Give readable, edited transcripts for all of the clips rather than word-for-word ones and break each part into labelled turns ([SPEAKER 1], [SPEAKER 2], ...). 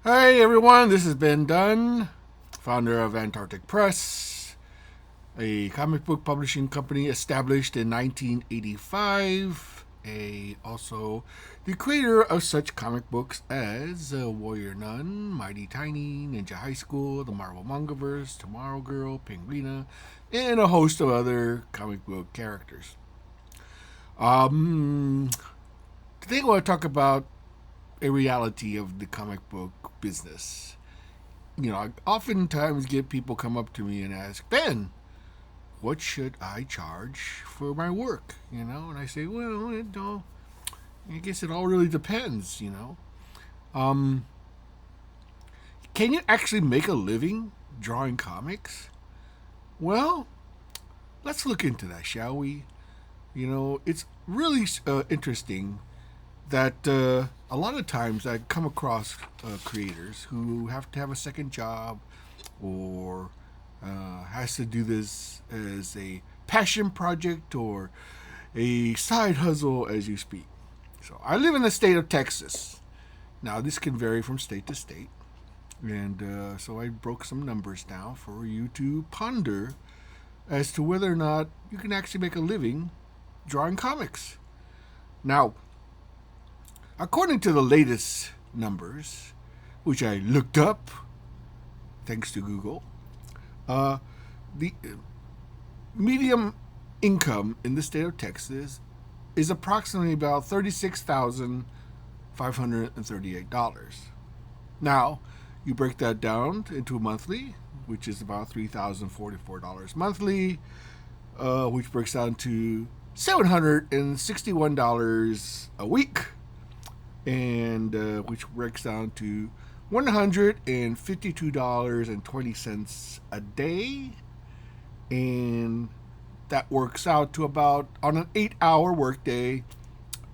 [SPEAKER 1] Hey everyone, this has been Dunn, founder of Antarctic Press, a comic book publishing company established in 1985. Also the creator of such comic books as Warrior Nun, Mighty Tiny, Ninja High School, the Marvel Mangaverse, Tomorrow Girl, Penguina, and a host of other comic book characters. Today I want to talk about a reality of the comic book business. I oftentimes get people come up to me and ask, Ben, what should I charge for my work? And I say, well, I guess it all really depends. Um, can you actually make a living drawing comics? Well, let's look into that, shall we? It's really interesting that a lot of times I come across creators who have to have a second job or has to do this as a passion project or a side hustle as you speak. So I live in the state of Texas. Now this can vary from state to state, and so I broke some numbers down for you to ponder as to whether or not you can actually make a living drawing comics. Now, according to the latest numbers, which I looked up thanks to Google, the medium income in the state of Texas is approximately about $36,538. Now, you break that down into monthly, which is about $3,044 monthly, which breaks down to $761 a week, and which breaks down to $152.20 a day, and that works out to about, on an 8-hour workday,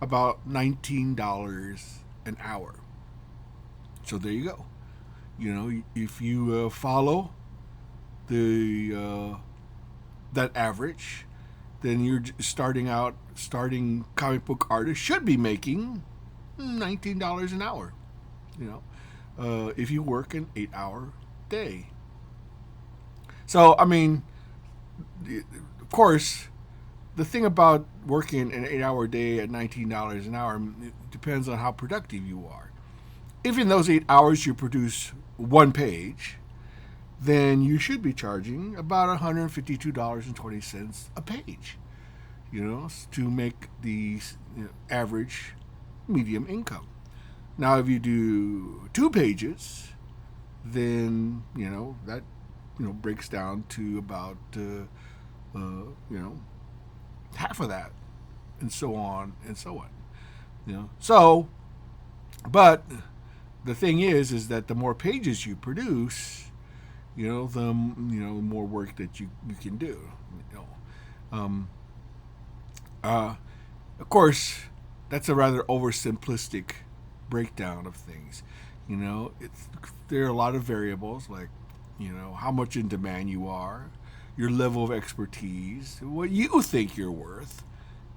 [SPEAKER 1] about $19 an hour. So there you go. If you follow the that average, then you're starting comic book artists should be making $19 an hour, if you work an 8-hour day. So, of course, the thing about working an 8-hour day at $19 an hour, it depends on how productive you are. If in those 8 hours you produce one page, then you should be charging about $152.20 a page, to make the average medium income. Now, if you do 2 pages, then that breaks down to about half of that, and so on and so on. So, but the thing is that the more pages you produce, the more work that you can do. Of course, that's a rather oversimplistic breakdown of things. There are a lot of variables, like how much in demand you are, your level of expertise, what you think you're worth.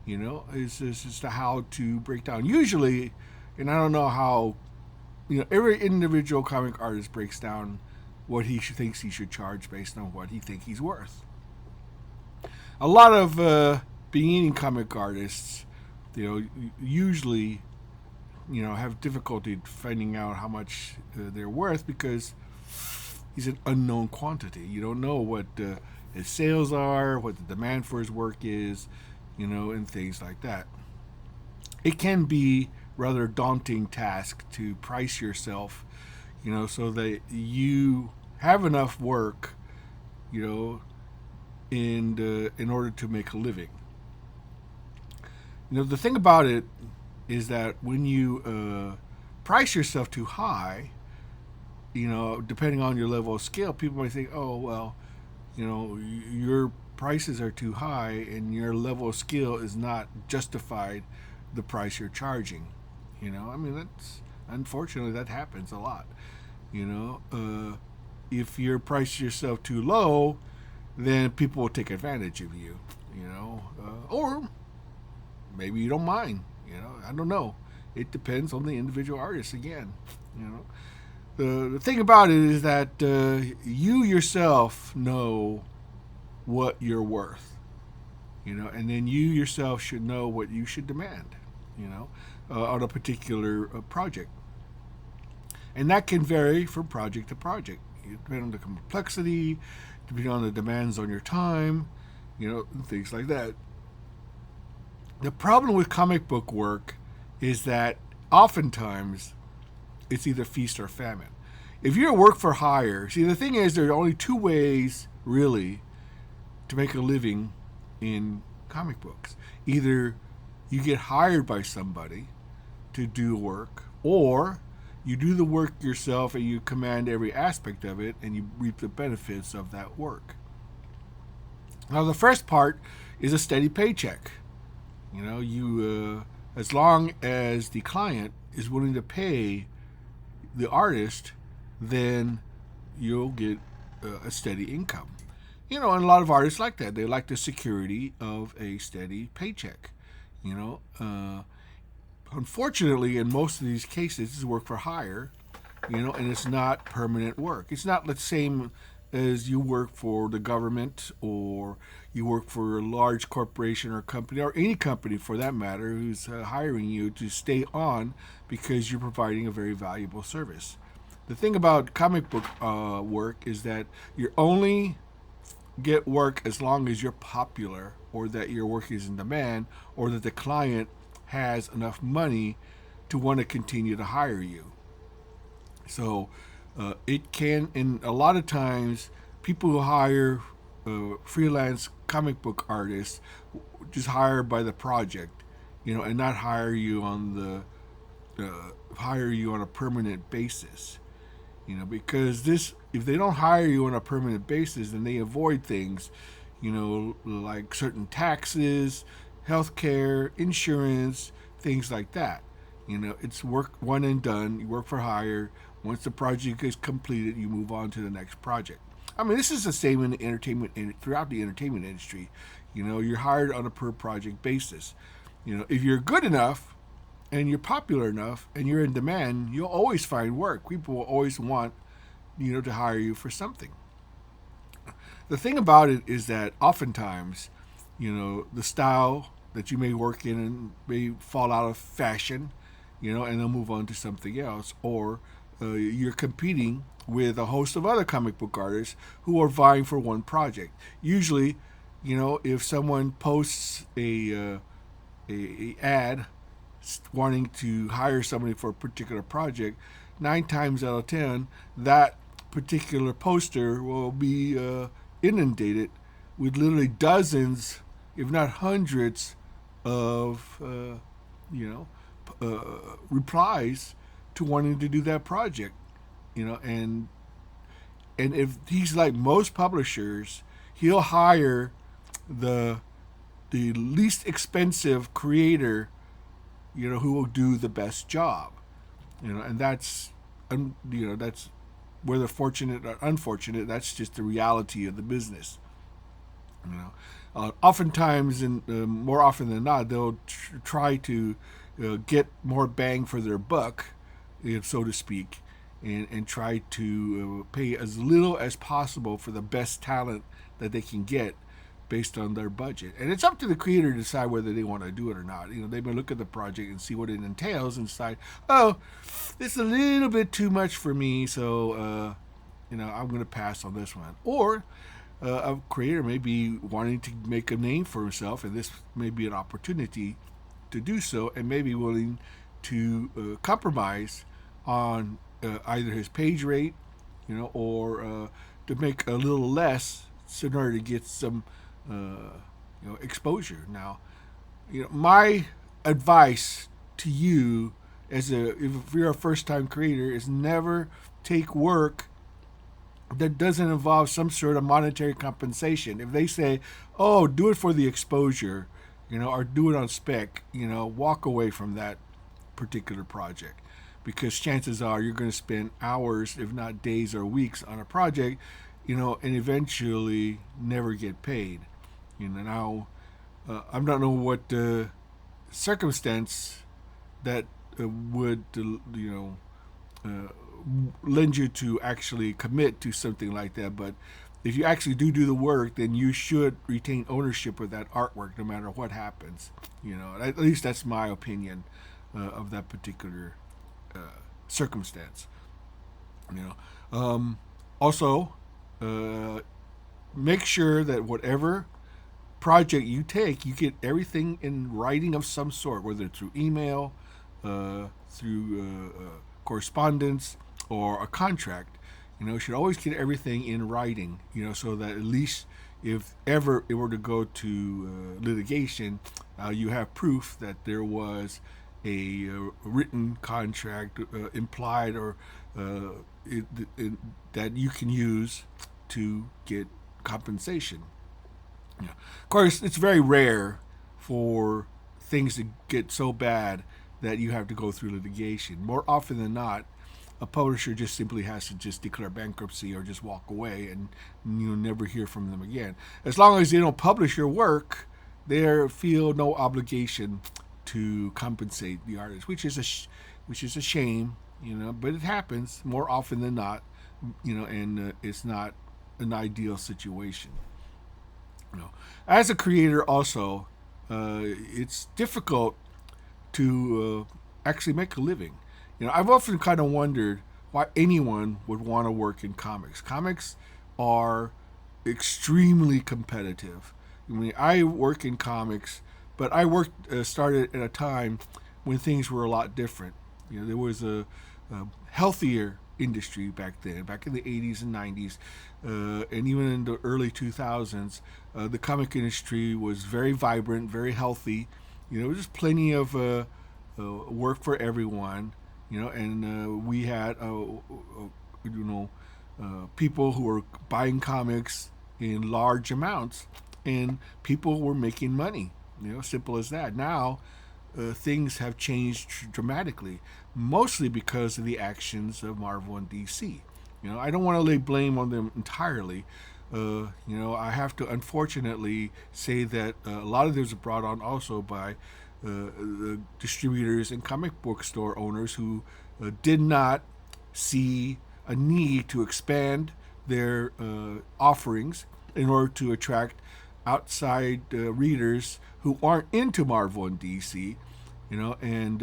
[SPEAKER 1] Is just how to break down. Usually, and I don't know how. Every individual comic artist breaks down what he thinks he should charge based on what he thinks he's worth. A lot of beginning comic artists, usually, have difficulty finding out how much they're worth because he's an unknown quantity. You don't know what his sales are, what the demand for his work is, and things like that. It can be rather daunting task to price yourself, so that you have enough work, in order to make a living. The thing about it is that when you price yourself too high, depending on your level of skill, people might think, oh, well, your prices are too high and your level of skill is not justified the price you're charging. That's, unfortunately, that happens a lot. If you price yourself too low, then people will take advantage of you, or maybe you don't mind, I don't know. It depends on the individual artist again, the thing about it is that you yourself know what you're worth, and then you yourself should know what you should demand, on a particular project. And that can vary from project to project. Depending on the complexity, depending on the demands on your time, things like that. The problem with comic book work is that oftentimes it's either feast or famine. If you're work for hire, see, the thing is, there are only two ways, really, to make a living in comic books. Either you get hired by somebody to do work, or you do the work yourself and you command every aspect of it and you reap the benefits of that work. Now, the first part is a steady paycheck. As long as the client is willing to pay the artist, then you'll get a steady income. And a lot of artists like that. They like the security of a steady paycheck. You know, Unfortunately, in most of these cases, it's work for hire, and it's not permanent work. It's not the same as you work for the government or you work for a large corporation or company or any company for that matter who's hiring you to stay on because you're providing a very valuable service. The thing about comic book work is that you only get work as long as you're popular or that your work is in demand or that the client has enough money to want to continue to hire you. So it can, and a lot of times, people who hire freelance comic book artists just hire by the project, and not hire you on a permanent basis. Because if they don't hire you on a permanent basis, then they avoid things, like certain taxes, healthcare, insurance, things like that. It's work one and done. You work for hire. Once the project is completed, you move on to the next project. I mean, this is the same in the entertainment and throughout the entertainment industry. You're hired on a per project basis. If you're good enough and you're popular enough and you're in demand, you'll always find work. People will always want, to hire you for something. The thing about it is that oftentimes, the style that you may work in may fall out of fashion, and they'll move on to something else. Or you're competing with a host of other comic book artists who are vying for one project. Usually, if someone posts a ad wanting to hire somebody for a particular project, 9 times out of 10, that particular poster will be inundated with literally dozens, if not hundreds, of replies to wanting to do that project. And if he's like most publishers, he'll hire the least expensive creator, who will do the best job. And that's whether fortunate or unfortunate, that's just the reality of the business. Oftentimes, and more often than not, they'll try to get more bang for their buck, so to speak, and try to pay as little as possible for the best talent that they can get based on their budget. And it's up to the creator to decide whether they want to do it or not. They may look at the project and see what it entails and decide, oh, this is a little bit too much for me, so I'm going to pass on this one. Or a creator may be wanting to make a name for himself, and this may be an opportunity to do so, and may be willing to compromise on either his page rate, or to make a little less in order to get some exposure. Now, my advice to you if you're a first-time creator is never take work that doesn't involve some sort of monetary compensation. If they say, oh, do it for the exposure, or do it on spec, walk away from that particular project, because chances are you're going to spend hours, if not days or weeks, on a project, and eventually never get paid. Now, I don't know what circumstance that would lend you to actually commit to something like that. But if you actually do the work, then you should retain ownership of that artwork, no matter what happens. At least that's my opinion of that particular circumstance. You Also, uh, make sure that whatever project you take, you get everything in writing of some sort, whether through email, through correspondence, or a contract. You should always get everything in writing, so that at least if ever it were to go to litigation, you have proof that there was a written contract implied, or that you can use to get compensation. Of course, it's very rare for things to get so bad that you have to go through litigation. More often than not, a publisher just simply has to just declare bankruptcy or just walk away, and you'll never hear from them again. As long as they don't publish your work, they feel no obligation to compensate the artist, which is a shame, But it happens more often than not, and it's not an ideal situation. As a creator, also, it's difficult to actually make a living. I've often kind of wondered why anyone would want to work in comics. Comics are extremely competitive. I mean, I work in comics, but I started at a time when things were a lot different. There was a healthier industry back then, back in the 80s and 90s, and even in the early 2000s. The comic industry was very vibrant, very healthy. There was just plenty of work for everyone. And we had people who were buying comics in large amounts, and people were making money. Simple as that. Now, things have changed dramatically, mostly because of the actions of Marvel and DC. I don't want to lay blame on them entirely. I have to unfortunately say that a lot of this was brought on also by the distributors and comic book store owners who did not see a need to expand their offerings in order to attract outside readers who aren't into Marvel and DC, and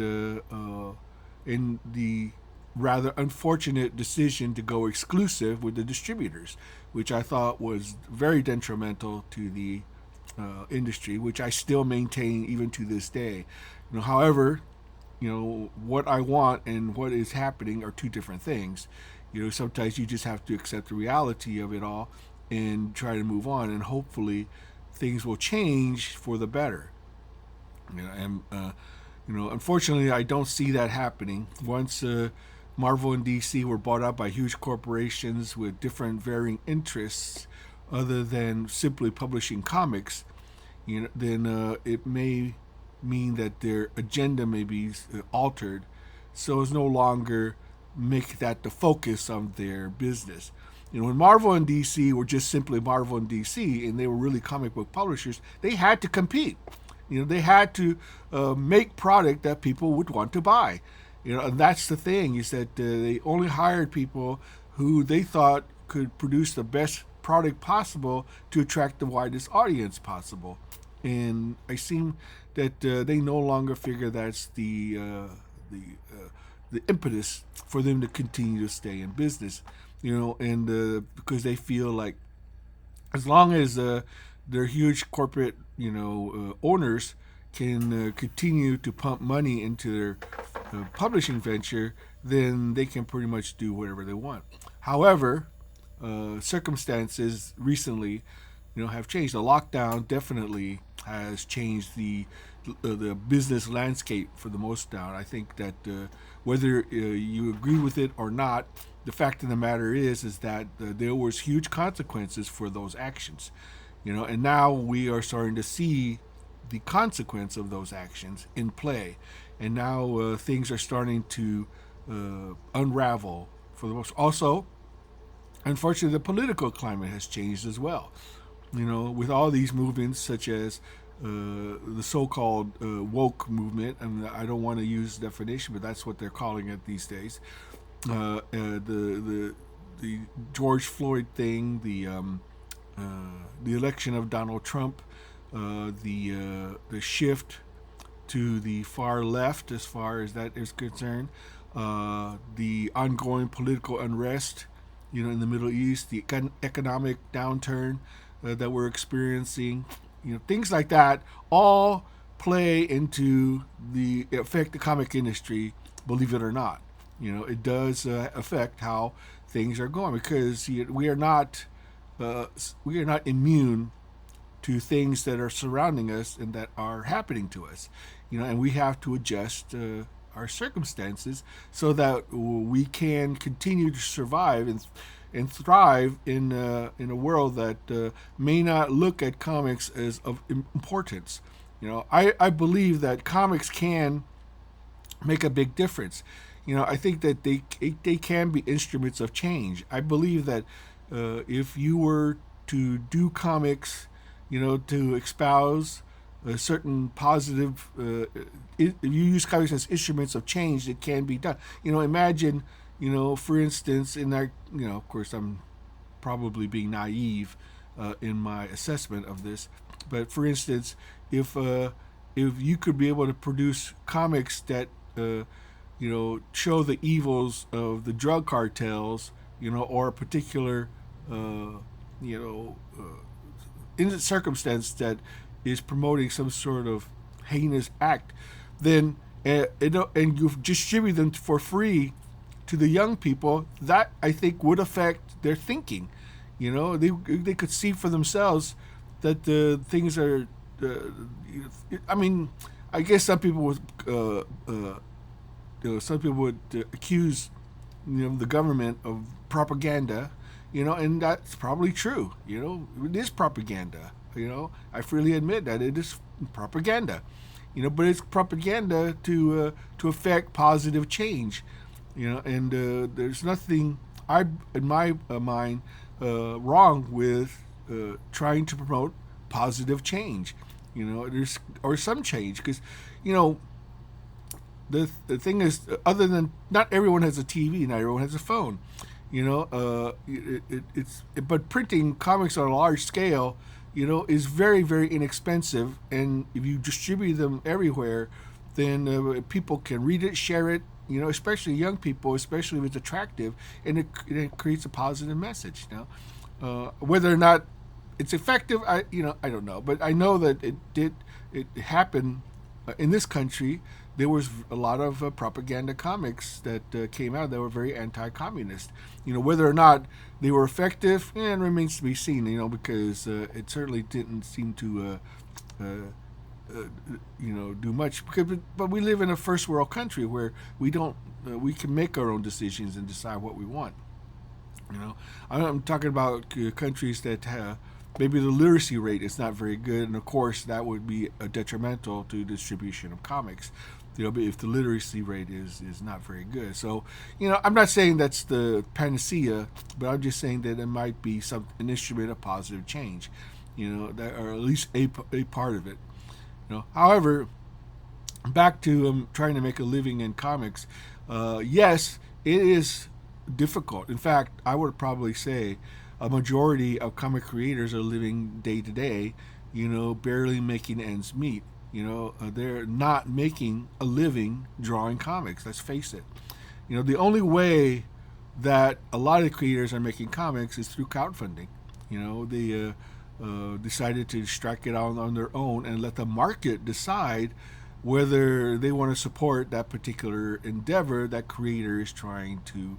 [SPEAKER 1] in the rather unfortunate decision to go exclusive with the distributors, which I thought was very detrimental to the industry, which I still maintain even to this day. However, what I want and what is happening are two different things. Sometimes you just have to accept the reality of it all and try to move on, and hopefully things will change for the better. Unfortunately, I don't see that happening. Once Marvel and DC were bought out by huge corporations with different varying interests, other than simply publishing comics, then it may mean that their agenda may be altered, so as no longer make that the focus of their business. When Marvel and DC were just simply Marvel and DC, and they were really comic book publishers, they had to compete. They had to make product that people would want to buy. And that's the thing, is that they only hired people who they thought could produce the best product possible to attract the widest audience possible. And I seem that they no longer figure that's the impetus for them to continue to stay in business. And because they feel like as long as their huge corporate owners can continue to pump money into their publishing venture, then they can pretty much do whatever they want. However, circumstances recently, have changed. The lockdown definitely has changed the business landscape for the most part. I think that whether you agree with it or not, the fact of the matter is that there was huge consequences for those actions. And now we are starting to see the consequence of those actions in play, and now things are starting to unravel for the most. Also, unfortunately, the political climate has changed as well. With all these movements, such as the so-called woke movement, and I don't want to use the definition, but that's what they're calling it these days. the George Floyd thing, the election of Donald Trump, the shift to the far left as far as that is concerned, the ongoing political unrest, in the Middle East, the economic downturn that we're experiencing, things like that, all play into the affect the comic industry. Believe it or not, it does affect how things are going because uh, we are not immune to things that are surrounding us and that are happening to us, and we have to adjust our circumstances so that we can continue to survive and thrive in a world that may not look at comics as of importance. I believe that comics can make a big difference. I think that they can be instruments of change. I believe that if you were to do comics, to espouse a certain positive, if you use comics as instruments of change, it can be done. Imagine, for instance, in that, of course, I'm probably being naive in my assessment of this, but for instance, if you could be able to produce comics that show the evils of the drug cartels, or a particular you know in a circumstance that is promoting some sort of heinous act, then and you distribute them for free to the young people, that I think would affect their thinking. They could see for themselves that the things are. I mean, I guess some people would accuse the government of propaganda, and that's probably true. It is propaganda. I freely admit that it is propaganda. But it's propaganda to affect positive change. And there's nothing in my mind wrong with trying to promote positive change. There's or some change because the thing is, other than not everyone has a TV, not everyone has a phone. But printing comics on a large scale, is very, very inexpensive, and if you distribute them everywhere, then people can read it, share it. Especially young people, especially if it's attractive, and it creates a positive message. Whether or not it's effective, I don't know, but I know that it happened in this country. There was a lot of propaganda comics that came out that were very anti-communist. Whether or not they were effective, it remains to be seen. Because it certainly didn't seem to, do much. But we live in a first world country where we can make our own decisions and decide what we want. I'm talking about countries that have maybe the literacy rate is not very good, and of course that would be detrimental to distribution of comics. If the literacy rate is not very good. So, I'm not saying that's the panacea, but I'm just saying that it might be an instrument of positive change. That, or at least a part of it. However, back to trying to make a living in comics. Yes, it is difficult. In fact, I would probably say a majority of comic creators are living day to day, barely making ends meet. They're not making a living drawing comics. Let's face it. The only way that a lot of creators are making comics is through crowdfunding. They decided to strike it out on their own and let the market decide whether they want to support that particular endeavor that creator is trying to,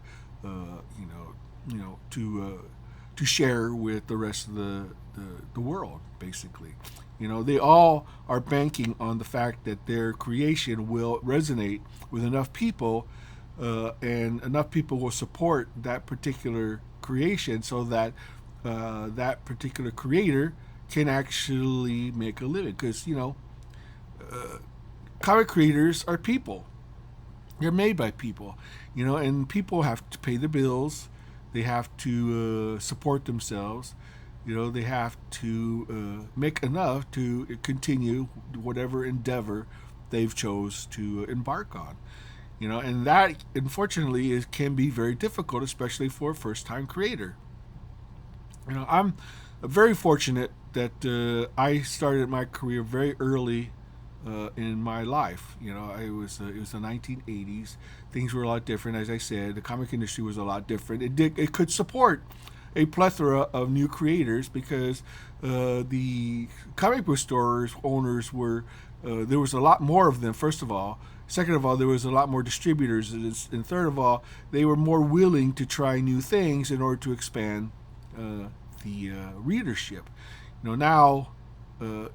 [SPEAKER 1] to share with the rest of the world, basically. They all are banking on the fact that their creation will resonate with enough people, and enough people will support that particular creation so that that particular creator can actually make a living. Because, comic creators are people. They're made by people, and people have to pay the bills. They have to support themselves. They have to make enough to continue whatever endeavor they've chose to embark on. And that unfortunately can be very difficult, especially for a first-time creator. I'm very fortunate that I started my career very early in my life. It was the 1980s. Things were a lot different, as I said. The comic industry was a lot different. It could support a plethora of new creators because the comic book stores owners were there was a lot more of them. First of all. Second of all, there was a lot more distributors, and third of all, they were more willing to try new things in order to expand uh, the readership. Now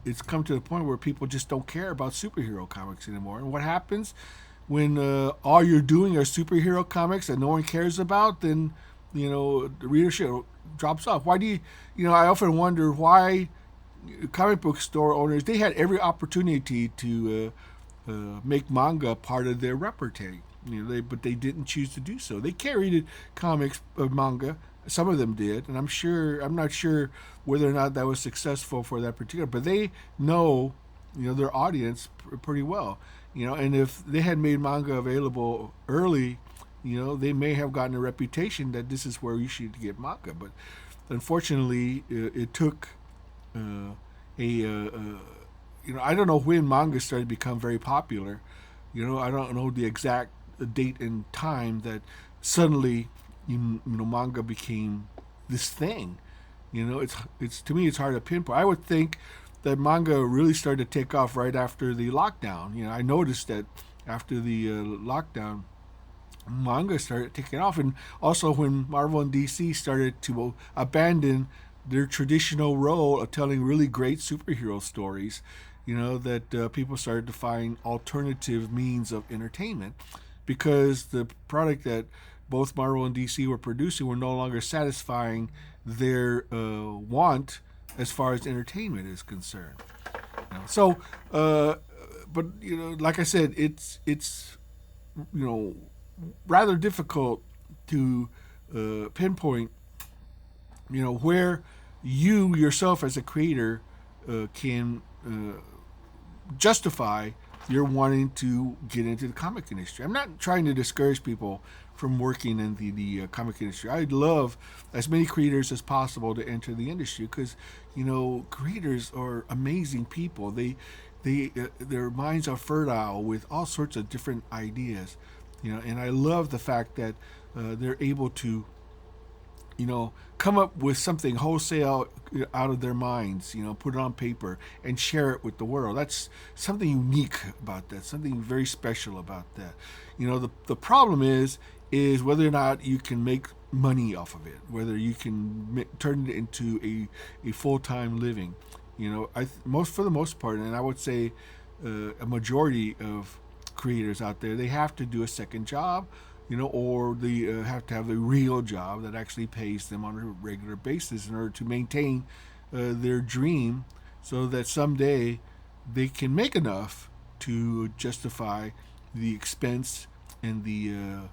[SPEAKER 1] it's come to the point where people just don't care about superhero comics anymore. And what happens when all you're doing are superhero comics that no one cares about? Then the readership drops off. Why do I often wonder why comic book store owners, they had every opportunity to make manga part of their repertoire. But they didn't choose to do so. They carried comics, manga. Some of them did, and I'm not sure whether or not that was successful for that particular. But they know, their audience pretty well. And if they had made manga available early, they may have gotten a reputation that this is where you should get manga. But unfortunately, it took a I don't know when manga started to become very popular. I don't know the exact date and time that suddenly manga became this thing. It's to me it's hard to pinpoint. I would think that manga really started to take off right after the lockdown. I noticed that after the lockdown, manga started taking off, and also when Marvel and DC started to abandon their traditional role of telling really great superhero stories, that people started to find alternative means of entertainment because the product that both Marvel and DC were producing were no longer satisfying their want as far as entertainment is concerned. So, but like I said, it's you know rather difficult to pinpoint where you yourself as a creator can justify your wanting to get into the comic industry. I'm not trying to discourage people from working in the comic industry. I'd love as many creators as possible to enter the industry because creators are amazing people. They their minds are fertile with all sorts of different ideas. And I love the fact that they're able to come up with something wholesale out of their minds, put it on paper and share it with the world. That's something unique about that, something very special about that. The problem is whether or not you can make money off of it, whether you can turn it into a full-time living. For the most part, and I would say a majority of creators out there, they have to do a second job, or they have to have a real job that actually pays them on a regular basis in order to maintain their dream, so that someday they can make enough to justify the expense and the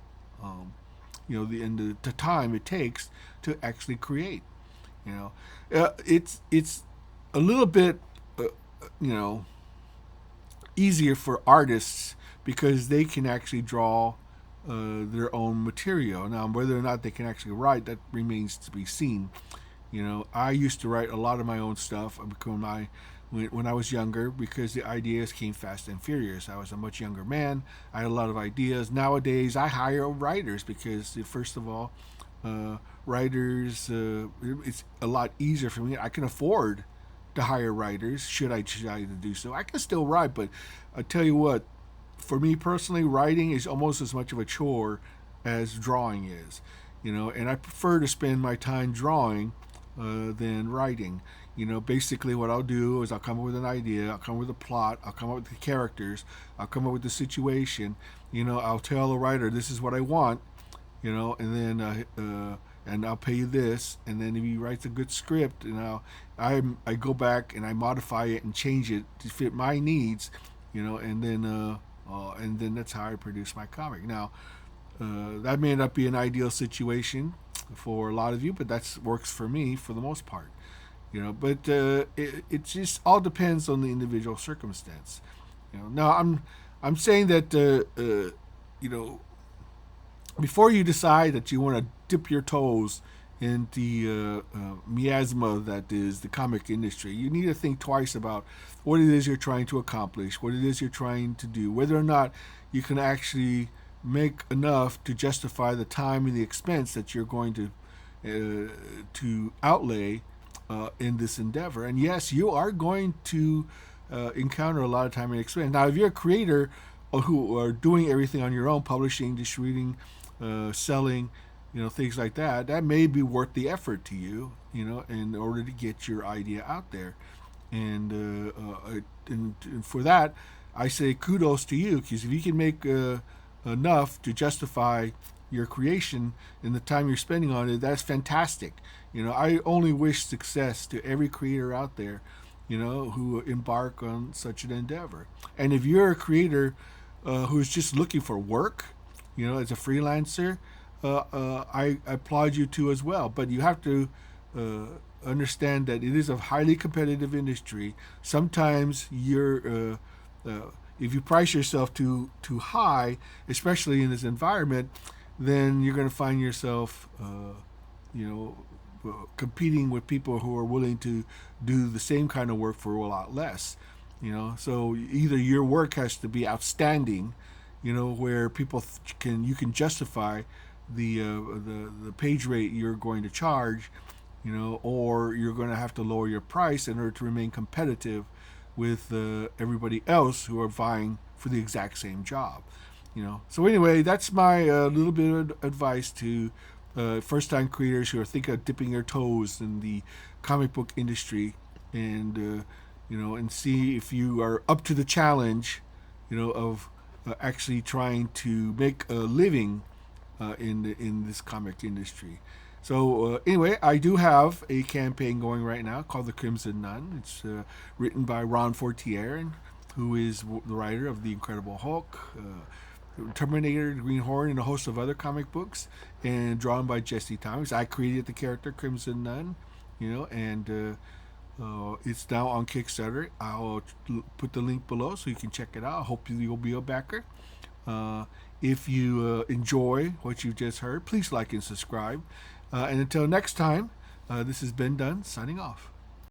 [SPEAKER 1] time it takes to actually create. It's a little bit you know easier for artists because they can actually draw their own material. Now, whether or not they can actually write, that remains to be seen. I used to write a lot of my own stuff when I was younger because the ideas came fast and furious. I was a much younger man. I had a lot of ideas. Nowadays, I hire writers because, first of all, writers, it's a lot easier for me. I can afford to hire writers should I decide to do so. I can still write, but I tell you what, for me personally, writing is almost as much of a chore as drawing is. And I prefer to spend my time drawing than writing. Basically what I'll do is I'll come up with an idea, I'll come up with a plot, I'll come up with the characters, I'll come up with the situation. I'll tell the writer this is what I want, and then and I'll pay you this, and then if he writes a good script, I go back and I modify it and change it to fit my needs, and then that's how I produce my comic. Now, that may not be an ideal situation for a lot of you, but that works for me for the most part. But it just all depends on the individual circumstance. Now I'm saying that you know, before you decide that you want to dip your toes in the miasma that is the comic industry, you need to think twice about what it is you're trying to accomplish, what it is you're trying to do, whether or not you can actually make enough to justify the time and the expense that you're going to outlay in this endeavor. And yes, you are going to encounter a lot of time and expense. Now, if you're a creator who are doing everything on your own, publishing, distributing, selling, things like that, that may be worth the effort to you, in order to get your idea out there. And for that, I say kudos to you, because if you can make enough to justify your creation and the time you're spending on it, that's fantastic. I only wish success to every creator out there, who embark on such an endeavor. And if you're a creator who's just looking for work, as a freelancer, I applaud you too as well. But you have to understand that it is a highly competitive industry. Sometimes if you price yourself too high, especially in this environment, then you're going to find yourself, competing with people who are willing to do the same kind of work for a lot less. So either your work has to be outstanding, where you can justify the page rate you're going to charge, or you're going to have to lower your price in order to remain competitive with everybody else who are vying for the exact same job. So anyway, that's my little bit of advice to first-time creators who are thinking of dipping their toes in the comic book industry, and and see if you are up to the challenge, of actually trying to make a living in this comic industry. So anyway, I do have a campaign going right now called the Crimson Nun. It's written by Ron Fortier, who is the writer of The Incredible Hulk, Terminator, Green Hornet, and a host of other comic books, and drawn by Jesse Thomas. I created the character Crimson Nun, and it's now on Kickstarter. I'll put the link below so you can check it out. I hope you'll be a backer. If you enjoy what you've just heard, please like and subscribe. And until next time, this has been Dunn, signing off.